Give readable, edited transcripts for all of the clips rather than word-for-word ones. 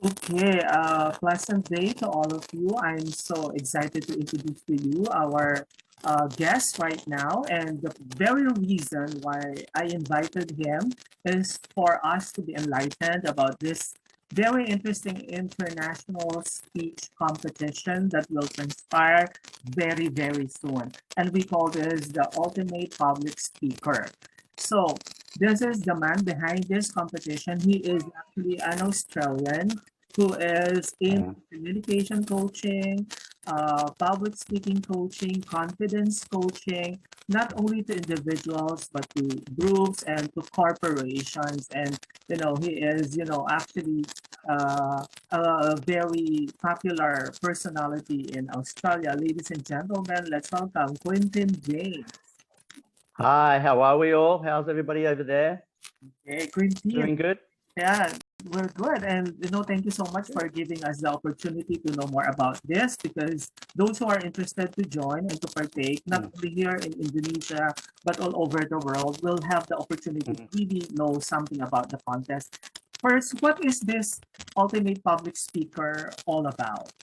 Okay, pleasant day to all of you. I'm so excited to introduce to you our guest right now. And the very reason why I invited him is for us to be enlightened about this very interesting international speech competition that will transpire very, very soon. And we call this the Ultimate Public Speaker. So, this is the man behind this competition. He is actually an Australian who is in Yeah. communication coaching, public speaking coaching, confidence coaching, not only to individuals, but to groups and to corporations. And, he is, actually a very popular personality in Australia. Ladies and gentlemen, let's welcome Quintin James. Hi, how are we all? How's everybody over there? Hey, Quintin. Doing good? Yeah, we're good. And thank you so much for giving us the opportunity to know more about this because those who are interested to join and to partake, not only here in Indonesia, but all over the world, will have the opportunity to really know something about the contest. First, what is this Ultimate Public Speaker all about?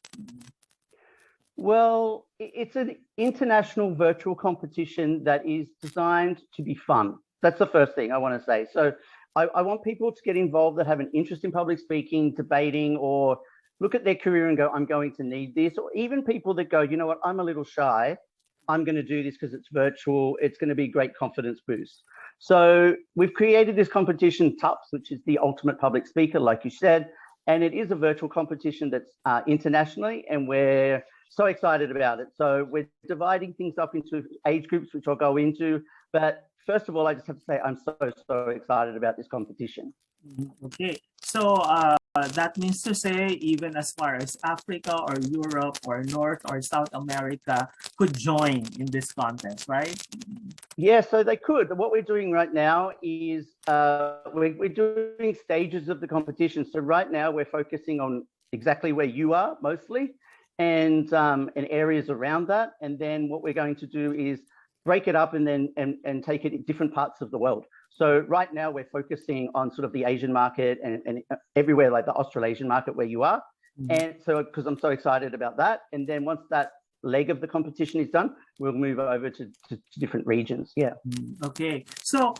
Well, it's an international virtual competition that is designed to be fun. That's the first thing I want to say. So I want people to get involved that have an interest in public speaking, debating, or look at their career and go, I'm going to need this. Or even people that go, you know what, I'm a little shy. I'm going to do this because it's virtual. It's going to be a great confidence boost. So we've created this competition, TUPS, which is the ultimate public speaker, like you said. And it is a virtual competition that's internationally, and we're so excited about it. So we're dividing things up into age groups, which I'll go into. But first of all, I just have to say I'm so excited about this competition. Okay, so that means to say even as far as Africa or Europe or North or South America could join in this contest, right? Yeah, so they could. What we're doing right now is we're doing stages of the competition. So right now we're focusing on exactly where you are mostly, and areas around that. And then what we're going to do is break it up and then and take it in different parts of the world. So right now we're focusing on sort of the Asian market and everywhere, like the Australasian market where you are. And so because I'm so excited about that. And then once that leg of the competition is done, we'll move over to different regions. Yeah. Okay. So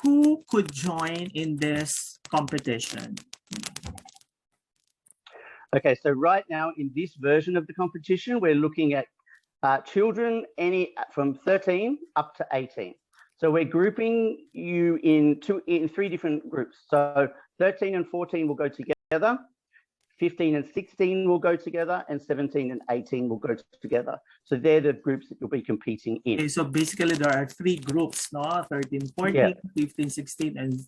who could join in this competition? Okay, so right now in this version of the competition, we're looking at children from 13 up to 18. So we're grouping you in three different groups. So 13 and 14 will go together, 15 and 16 will go together, and 17 and 18 will go together. So they're the groups that you'll be competing in. Okay, so basically there are three groups, no? 13, 14, yeah. 15, 16, and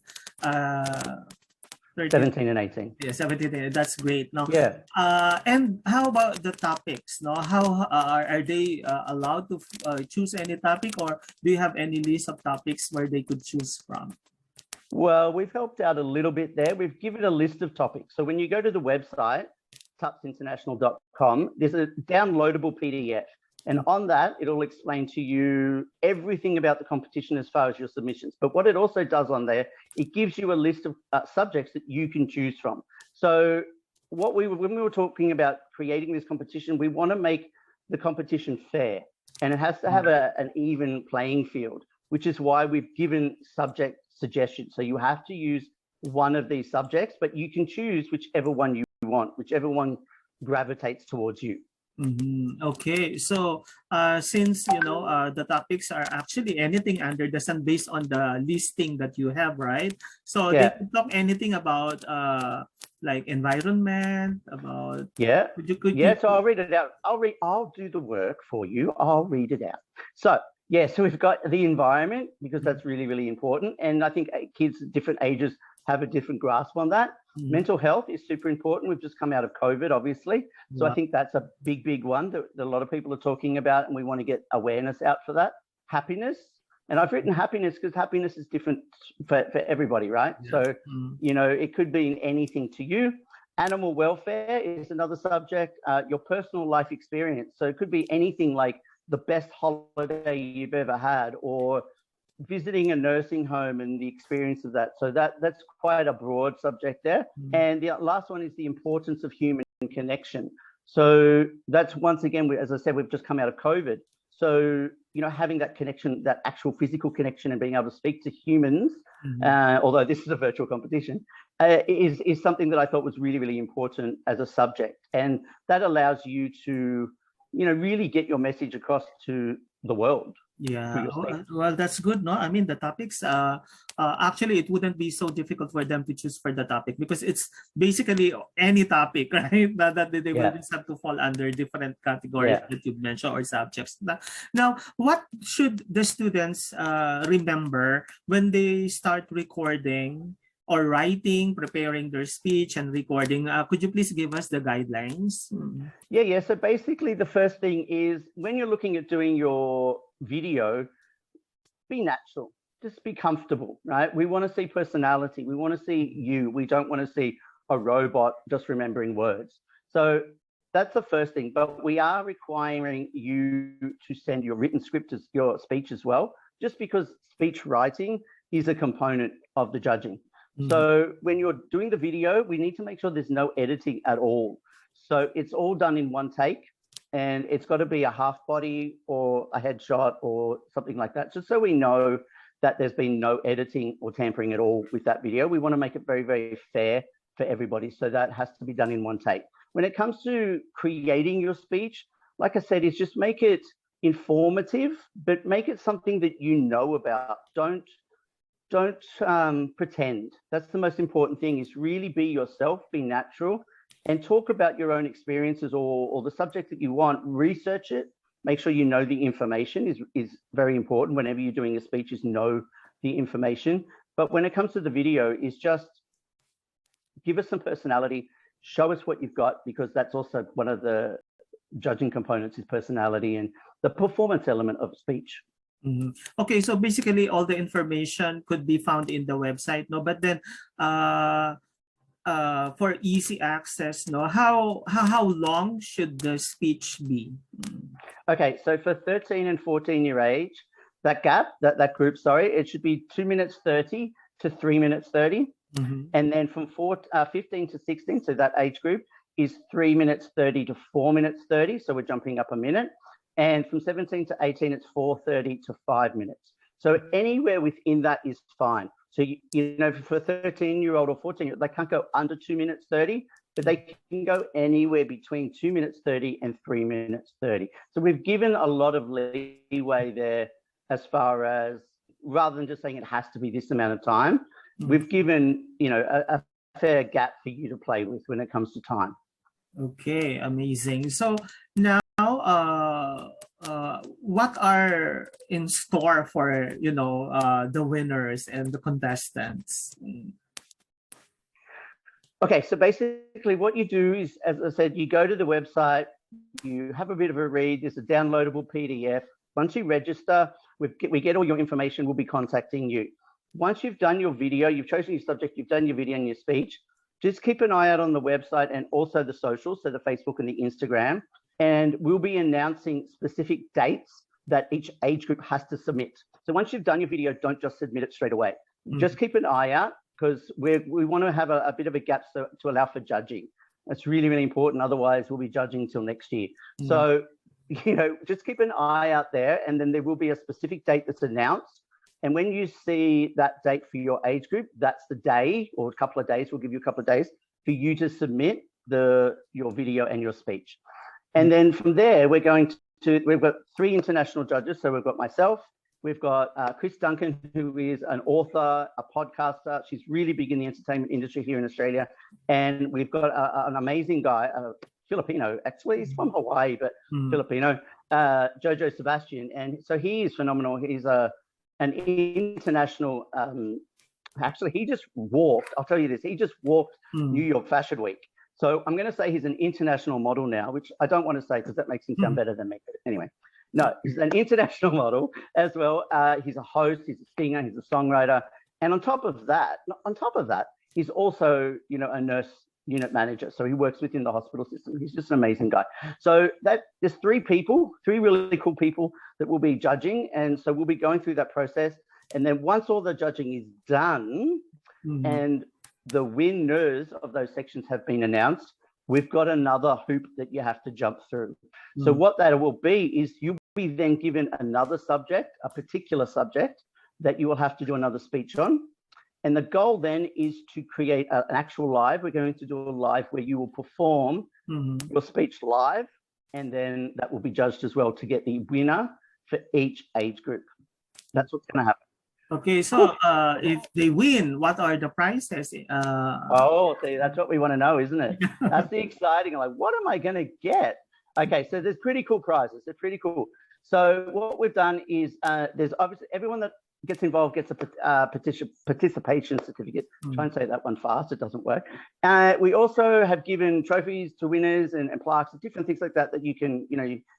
17 and 18. Yeah, 17. That's great. No. Yeah. And how about the topics? No, how are they allowed to choose any topic, or do you have any list of topics where they could choose from? Well, we've helped out a little bit there. We've given a list of topics. So when you go to the website, tupsinternational.com, there's a downloadable PDF. And on that, it'll explain to you everything about the competition as far as your submissions. But what it also does on there, it gives you a list of subjects that you can choose from. So when we were talking about creating this competition, we want to make the competition fair. And it has to have an even playing field, which is why we've given subject suggestions. So you have to use one of these subjects, but you can choose whichever one you want, whichever one gravitates towards you. Okay, so since the topics are actually anything under the sun based on the listing that you have, right? So yeah. They can talk anything about like environment, about so I'll read it out. I'll do the work for you. I'll read it out. So so we've got the environment, because that's really important, and I think kids at different ages have a different grasp on that. Mental health is super important. We've just come out of COVID, obviously. So I think that's a big one that a lot of people are talking about, and we want to get awareness out for that. Happiness. And I've written happiness because happiness is different for everybody, right? So, it could be anything to you. Animal welfare is another subject. Your personal life experience. So it could be anything like the best holiday you've ever had, or visiting a nursing home and the experience of that. So that's quite a broad subject there. And the last one is the importance of human connection. So that's, once again, as I said, we've just come out of COVID. So, having that connection, that actual physical connection, and being able to speak to humans, although this is a virtual competition, is something that I thought was really, really important as a subject. And that allows you to, really get your message across to the world. Yeah, well, that's good, no? I mean, the topics, actually, it wouldn't be so difficult for them to choose for the topic, because it's basically any topic, right? That they will just have to fall under different categories that you've mentioned, or subjects. Now, what should the students remember when they start recording or writing, preparing their speech and recording? Could you please give us the guidelines? Yeah. So basically, the first thing is, when you're looking at doing your video, be natural, just be comfortable, right? We want to see personality. We want to see you. We don't want to see a robot just remembering words. So that's the first thing. But we are requiring you to send your written script as your speech as well, just because speech writing is a component of the judging. So when you're doing the video, we need to make sure there's no editing at all. So it's all done in one take, and it's got to be a half body or a headshot or something like that, just so we know that there's been no editing or tampering at all with that video. We want to make it very, very fair for everybody. So that has to be done in one take. When it comes to creating your speech, like I said, is just make it informative, but make it something that you know about. Don't pretend. That's the most important thing, is really be yourself, be natural, and talk about your own experiences or the subject that you want. Research it. Make sure you know the information is very important. Whenever you're doing a speech, is know the information. But when it comes to the video, is just give us some personality, show us what you've got, because that's also one of the judging components, is personality and the performance element of speech. Okay, so basically all the information could be found in the website, no? But then for easy access, no, how long should the speech be? Okay, so for 13 and 14-year age, that group, it should be 2 minutes 30 to 3 minutes 30. And then from 15 to 16, so that age group, is 3 minutes 30 to 4 minutes 30. So we're jumping up a minute. And from 17 to 18, it's 4:30 to 5 minutes. So anywhere within that is fine. So, for a 13-year-old or 14-year-old, they can't go under 2 minutes 30, but they can go anywhere between 2 minutes 30 and 3 minutes 30. So we've given a lot of leeway there, as far as, rather than just saying it has to be this amount of time, we've given, a fair gap for you to play with when it comes to time. Okay, amazing. So now, what are in store for the winners and the contestants? Okay, so basically what you do is, as I said, you go to the website, you have a bit of a read. There's a downloadable PDF. Once you register, we get all your information. We'll be contacting you. Once you've done your video, you've chosen your subject, you've done your video and your speech, just keep an eye out on the website and also the socials, so the Facebook and the Instagram. And we'll be announcing specific dates that each age group has to submit. So once you've done your video, don't just submit it straight away. Just keep an eye out, because we want to have a bit of a gap to allow for judging. That's really, really important. Otherwise, we'll be judging till next year. So, just keep an eye out there, and then there will be a specific date that's announced. And when you see that date for your age group, that's the day, or a couple of days, we'll give you a couple of days for you to submit your video and your speech. And then from there, we've got 3 international judges. So we've got myself, we've got Chris Duncan, who is an author, a podcaster. She's really big in the entertainment industry here in Australia. And we've got an amazing guy, Filipino, actually, he's from Hawaii, but Filipino, Jojo Sebastian. And so he is phenomenal. He's an international, actually, he just walked, I'll tell you this, he just walked New York Fashion Week. So I'm going to say he's an international model now, which I don't want to say because that makes him sound better than me. But anyway, no, he's an international model as well. He's a host, he's a singer, he's a songwriter. And on top of that, he's also, a nurse unit manager. So he works within the hospital system. He's just an amazing guy. So there's 3 really cool people that will be judging. And so we'll be going through that process. And then once all the judging is done and the winners of those sections have been announced, we've got another hoop that you have to jump through. So what that will be is you'll be then given another subject, a particular subject that you will have to do another speech on. And the goal then is to create an actual live. We're going to do a live where you will perform your speech live, and then that will be judged as well to get the winner for each age group. That's what's going to happen. Okay, so if they win, what are the prizes? Oh, see, that's what we want to know, isn't it? That's the exciting. Like, what am I going to get? Okay, so there's pretty cool prizes. They're pretty cool. So what we've done is there's obviously everyone that gets involved gets a participation certificate. Try and say that one fast, it doesn't work. We also have given trophies to winners and plaques and different things like that that you can,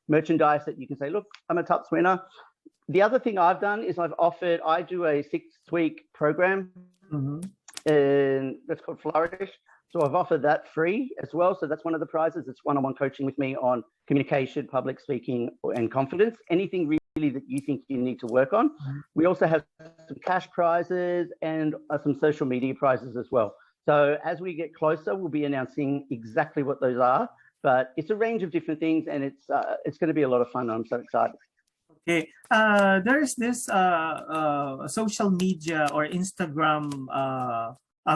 merchandise that you can say, look, I'm a TUPS winner. The other thing I've done is I do a 6-week program and that's called Flourish. So I've offered that free as well. So that's one of the prizes. It's one-on-one coaching with me on communication, public speaking, and confidence. Anything really that you think you need to work on. We also have some cash prizes and some social media prizes as well. So as we get closer, we'll be announcing exactly what those are. But it's a range of different things, and it's going to be a lot of fun. I'm so excited. Okay, there's this social media or Instagram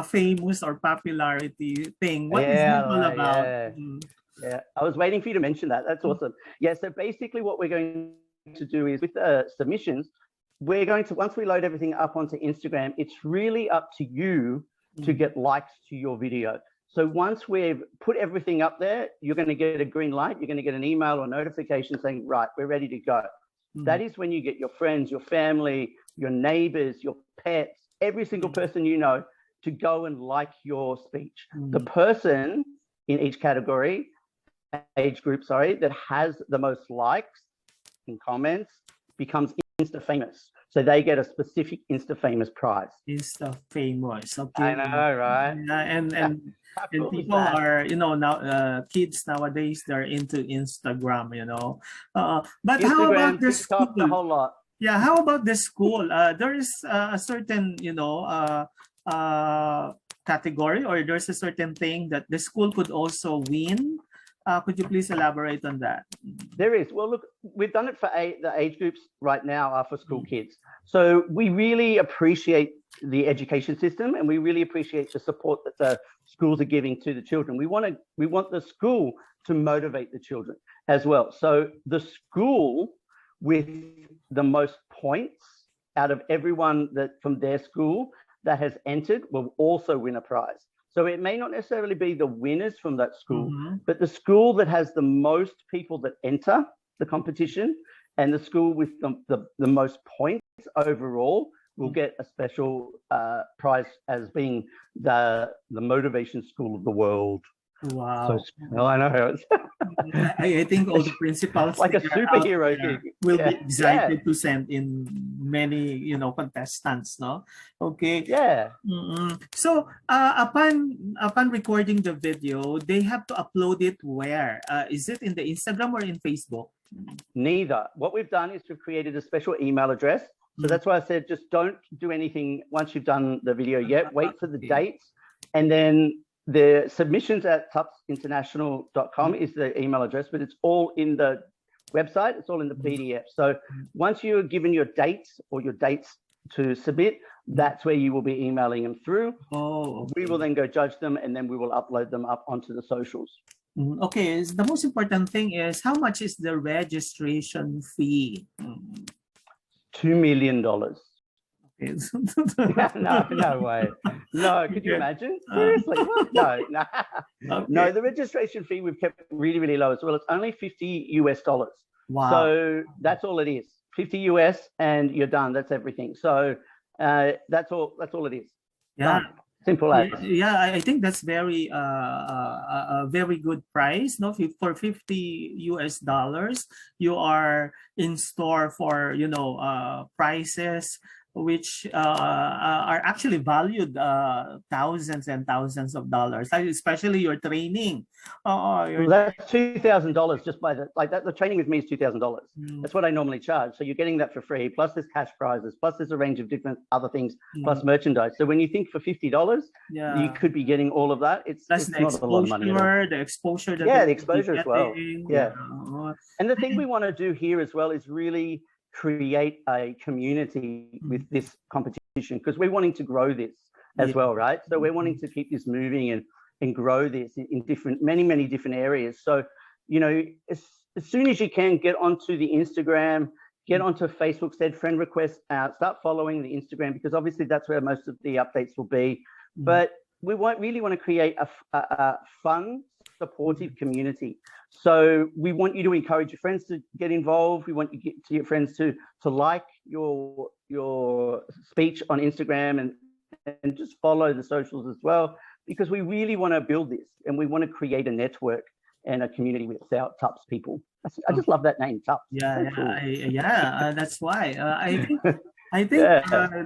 famous or popularity thing. What is that all about? Yeah, I was waiting for you to mention that. That's awesome. Yeah, so basically what we're going to do is with the submissions, we're going to, once we load everything up onto Instagram, it's really up to you to get likes to your video. So once we've put everything up there, you're going to get a green light. You're going to get an email or notification saying, right, we're ready to go. That is when you get your friends, your family, your neighbors, your pets, every single person you know to go and like your speech. The person in each category, age group, that has the most likes and comments becomes Insta famous. So they get a specific Insta famous prize. Insta famous. Okay. I know, right? And Cool people are, now kids nowadays, they're into Instagram, but Instagram, how about the TikTok, school? the whole lot. Yeah, how about the school? There is a certain, category, or there's a certain thing that the school could also win. Could you please elaborate on that? There is. Well, look, we've done it for the age groups right now are for school kids. So we really appreciate the education system, and we really appreciate the support that the schools are giving to the children. We want the school to motivate the children as well. So the school with the most points out of everyone that from their school that has entered will also win a prize. So it may not necessarily be the winners from that school, but the school that has the most people that enter the competition and the school with the most points overall will get a special prize as being the motivation school of the world. Wow. So, I know. I think all the principals like a superhero thing. Will be excited to send in many, contestants, no? Okay. Yeah. So upon recording the video, they have to upload it where? Is it in the Instagram or in Facebook? Neither. What we've done is we've created a special email address. So that's why I said just don't do anything once you've done the video yet. Wait for the dates, and then the submissions at tupsinternational.com is the email address, but it's all in the website. It's all in the PDF. So once you're given your dates or your dates to submit, that's where you will be emailing them through. We will then go judge them, and then we will upload them up onto the socials. Okay, the most important thing is how much is the registration fee? $2 million. Okay. No way. No, could you imagine? Seriously? No. Okay. No, the registration fee we've kept really, really low as well. It's only $50. Wow. So that's all it is. $50 US and you're done. That's everything. So that's all it is. Yeah. Done. Simple as. Yeah, I think that's very a very good price. No, for $50 US, you are in store for prizes which are actually valued thousands and thousands of dollars, especially your training. Well, that's $2,000 just by the training with me is $2,000. That's what I normally charge. So you're getting that for free. Plus there's cash prizes. Plus there's a range of different other things. Plus merchandise. So when you think for $50, you could be getting all of that. It's not a lot of money at all. The exposure. The exposure as well. Yeah. And the thing we want to do here as well is really create a community with this competition, because we're wanting to grow this as well, right? So we're wanting to keep this moving and grow this in many different areas. So, you know, as soon as you can, get onto the Instagram, get onto Facebook, send friend requests out, start following the Instagram, because obviously that's where most of the updates will be. But we really want to create a fun, supportive community. So we want you to encourage your friends to get involved. We want you to get to your friends to like your speech on Instagram and just follow the socials as well, because we really want to build this and we want to create a network and a community with TUPS people. I just love that name, TUPS. Yeah, cool. That's why I think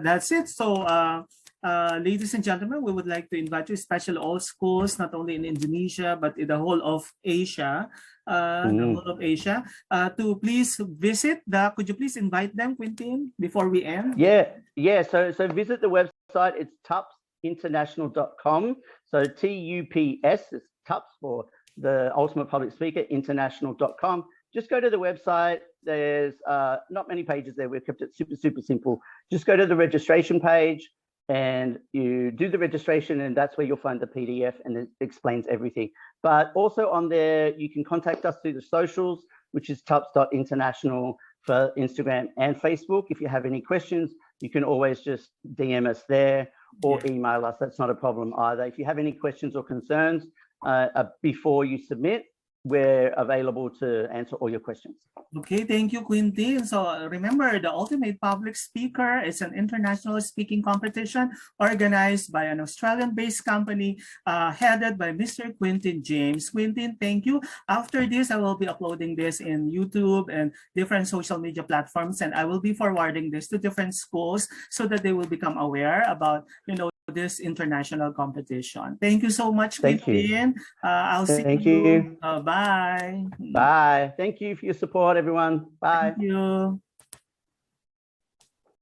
that's it. So ladies and gentlemen, we would like to invite you, especially all schools, not only in Indonesia, but in the whole of Asia, to please visit could you please invite them, Quintin, before we end? Yeah. So visit the website. It's tupsinternational.com. So TUPS is TUPS for the Ultimate Public Speaker, international.com. Just go to the website. There's not many pages there. We've kept it super simple. Just go to the registration page and you do the registration, and that's where you'll find the PDF, and it explains everything. But also on there, you can contact us through the socials, which is tups.international for Instagram and Facebook. If you have any questions, you can always just DM us there or email us. That's not a problem either. If you have any questions or concerns before you submit, we're available to answer all your questions. Okay, thank you, Quintin. So remember, the Ultimate Public Speaker is an international speaking competition organized by an Australian-based company headed by Mr. Quintin James. Quintin, thank you. After this, I will be uploading this in YouTube and different social media platforms, and I will be forwarding this to different schools so that they will become aware about, this international competition. Thank you so much, Quintin. I'll see you. Bye. Bye. Thank you for your support, everyone. Bye. Thank you.